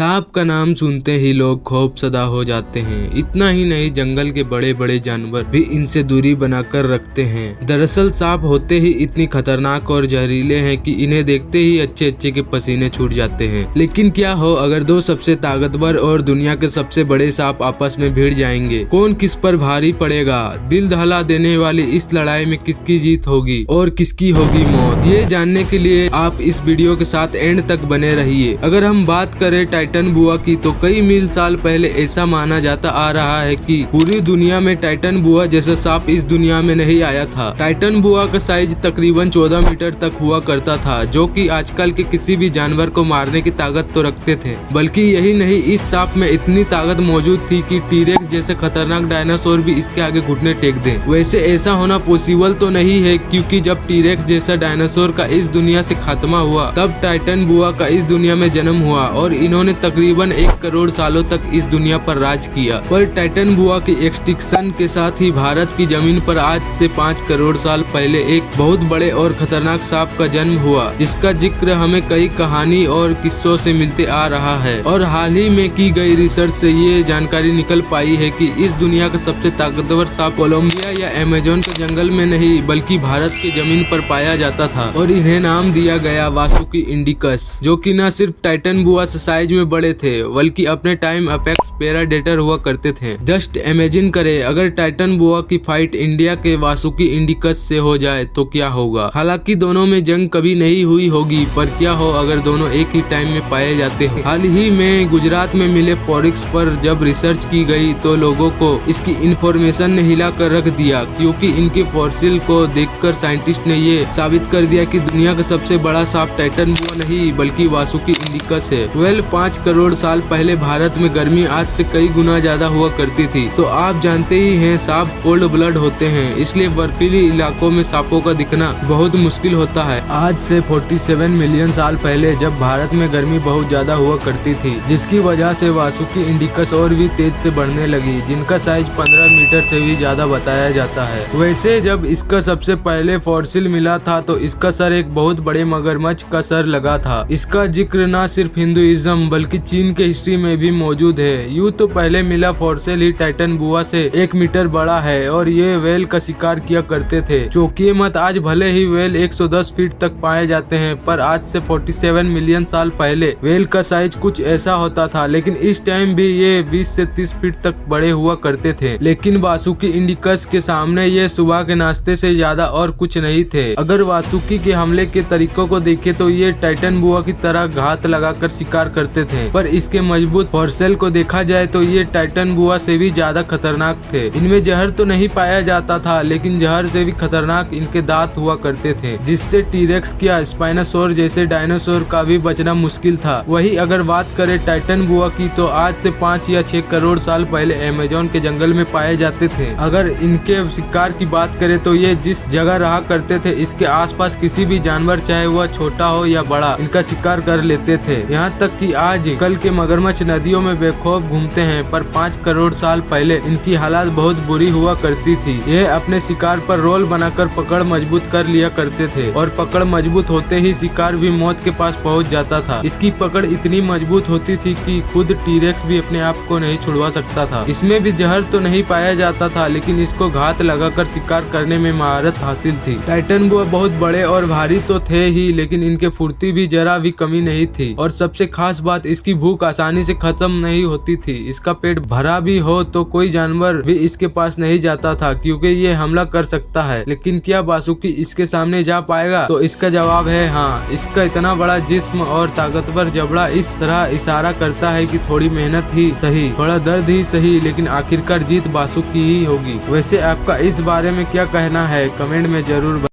सांप का नाम सुनते ही लोग खौफसदा हो जाते हैं। इतना ही नहीं, जंगल के बड़े बड़े जानवर भी इनसे दूरी बनाकर रखते हैं। दरअसल सांप होते ही इतनी खतरनाक और जहरीले हैं कि इन्हें देखते ही अच्छे अच्छे के पसीने छूट जाते हैं। लेकिन क्या हो अगर दो सबसे ताकतवर और दुनिया के सबसे बड़े सांप आपस में भिड़ जाएंगे? कौन किस पर भारी पड़ेगा? दिल दहला देने वाली इस लड़ाई में किसकी जीत होगी और किसकी होगी मौत? ये जानने के लिए आप इस वीडियो के साथ एंड तक बने रहिए। अगर हम बात करें टाइटन बुआ की, तो कई मील साल पहले ऐसा माना जाता आ रहा है कि पूरी दुनिया में टाइटन बुआ जैसा सांप इस दुनिया में नहीं आया था। टाइटन बुआ का साइज तकरीबन 14 मीटर तक हुआ करता था, जो कि आजकल के किसी भी जानवर को मारने की ताकत तो रखते थे। बल्कि यही नहीं, इस सांप में इतनी ताकत मौजूद थी कि टीरेक्स जैसे खतरनाक डायनासोर भी इसके आगे घुटने टेक दें। वैसे ऐसा होना पॉसिबल तो नहीं है, क्योंकि जब टीरेक्स जैसा डायनासोर का इस दुनिया से खात्मा हुआ, तब टाइटन बुआ का इस दुनिया में जन्म हुआ और इन्होंने तकरीबन 1 करोड़ सालों तक इस दुनिया पर राज किया। पर टाइटन बुआ की एक्सटिंक्शन के साथ ही भारत की जमीन पर आज से 5 करोड़ साल पहले एक बहुत बड़े और खतरनाक सांप का जन्म हुआ, जिसका जिक्र हमें कई कहानी और किस्सों से मिलते आ रहा है। और हाल ही में की गई रिसर्च से ये जानकारी निकल पाई है कि इस दुनिया का सबसे ताकतवर सांप कोलंबिया या अमेज़न के जंगल में नहीं, बल्कि भारत की जमीन पर पाया जाता था और इन्हें नाम दिया गया वासुकी इंडिकस, जो कि न सिर्फ टाइटन बुआ से साइज में बड़े थे, बल्कि अपने टाइम अपेक्स प्रेडेटर हुआ करते थे। जस्ट इमेजिन करें, अगर टाइटन बुआ की फाइट इंडिया के वासुकी इंडिकस से हो जाए तो क्या होगा। हालांकि दोनों में जंग कभी नहीं हुई होगी, पर क्या हो अगर दोनों एक ही टाइम में पाए जाते हैं। हाल ही में गुजरात में मिले फॉरिक्स पर जब रिसर्च की गई, तो लोगों को इसकी इंफॉर्मेशन ने हिला कर रख दिया, क्योंकि इनके फॉसिल को देखकर साइंटिस्ट ने ये साबित कर दिया कि दुनिया का सबसे बड़ा सांप टाइटन बुआ नहीं, बल्कि वासुकी इंडिकस है। 5 करोड़ साल पहले भारत में गर्मी आज से कई गुना ज्यादा हुआ करती थी। तो आप जानते ही हैं, सांप कोल्ड ब्लड होते हैं, इसलिए बर्फीली इलाकों में सांपों का दिखना बहुत मुश्किल होता है। आज से 47 मिलियन साल पहले जब भारत में गर्मी बहुत ज्यादा हुआ करती थी, जिसकी वजह से वासुकी इंडिकस और भी तेज से बढ़ने लगी, जिनका साइज 15 मीटर से भी ज्यादा बताया जाता है। वैसे जब इसका सबसे पहले फॉसिल मिला था, तो इसका सर एक बहुत बड़े मगरमच्छ का सर लगा था। इसका जिक्र न सिर्फ हिंदुइज्म बल्कि चीन के हिस्ट्री में भी मौजूद है। यूं तो पहले मिला फॉसिल ही टाइटन बुआ से 1 मीटर बड़ा है और ये व्हेल का शिकार किया करते थे। चौंकिए मत, आज भले ही व्हेल 110 फीट तक पाए जाते हैं, पर आज से 47 मिलियन साल पहले व्हेल का साइज कुछ ऐसा होता था। लेकिन इस टाइम भी ये 20 से 30 फीट तक बड़े हुआ करते थे। लेकिन वासुकी इंडिकस के सामने ये सुबह के नाश्ते से ज्यादा और कुछ नहीं थे। अगर वासुकी के हमले के तरीकों को देखें, तो ये टाइटन बुआ की तरह घात लगाकर शिकार करते थे, पर इसके मजबूत फॉसिल को देखा जाए तो ये टाइटन बुआ से भी ज्यादा खतरनाक थे। इनमें जहर तो नहीं पाया जाता था, लेकिन जहर से भी खतरनाक इनके दांत हुआ करते थे, जिससे टीरेक्स या स्पाइनोसॉर जैसे डायनासोर का भी बचना मुश्किल था। वही अगर बात करें टाइटन बुआ की, तो आज से 5 या 6 करोड़ साल पहले अमेज़न के जंगल में पाए जाते थे। अगर इनके शिकार की बात करें, तो ये जिस जगह रहा करते थे, इसके आसपास किसी भी जानवर, चाहे वह छोटा हो या बड़ा, इनका शिकार कर लेते थे। यहाँ तक कि आज कल के मगरमच्छ नदियों में बेखौफ घूमते हैं, पर 5 करोड़ साल पहले इनकी हालत बहुत बुरी हुआ करती थी। ये अपने शिकार पर रोल बनाकर पकड़ मजबूत कर लिया करते थे, और पकड़ मजबूत होते ही शिकार भी मौत के पास पहुँच जाता था। इसकी पकड़ इतनी मजबूत होती थी कि खुद टीरेक्स भी अपने आप को नहीं छुड़वा सकता था। इसमें भी जहर तो नहीं पाया जाता था, लेकिन इसको घात लगाकर शिकार करने में महारत हासिल थी। टाइटन बुआ बहुत बड़े और भारी तो थे ही, लेकिन इनके फुर्ती भी जरा भी कमी नहीं थी। और सबसे खास बात, इसकी भूख आसानी से खत्म नहीं होती थी। इसका पेट भरा भी हो तो कोई जानवर भी इसके पास नहीं जाता था, क्योंकि ये हमला कर सकता है। लेकिन क्या वासुकी इसके सामने जा पाएगा? तो इसका जवाब है हाँ। इसका इतना बड़ा जिस्म और ताकतवर जबड़ा इस तरह इशारा करता है कि थोड़ी मेहनत ही सही, थोड़ा दर्द ही सही, लेकिन आखिरकार जीत वासुकी ही होगी। वैसे आपका इस बारे में क्या कहना है, कमेंट में जरूर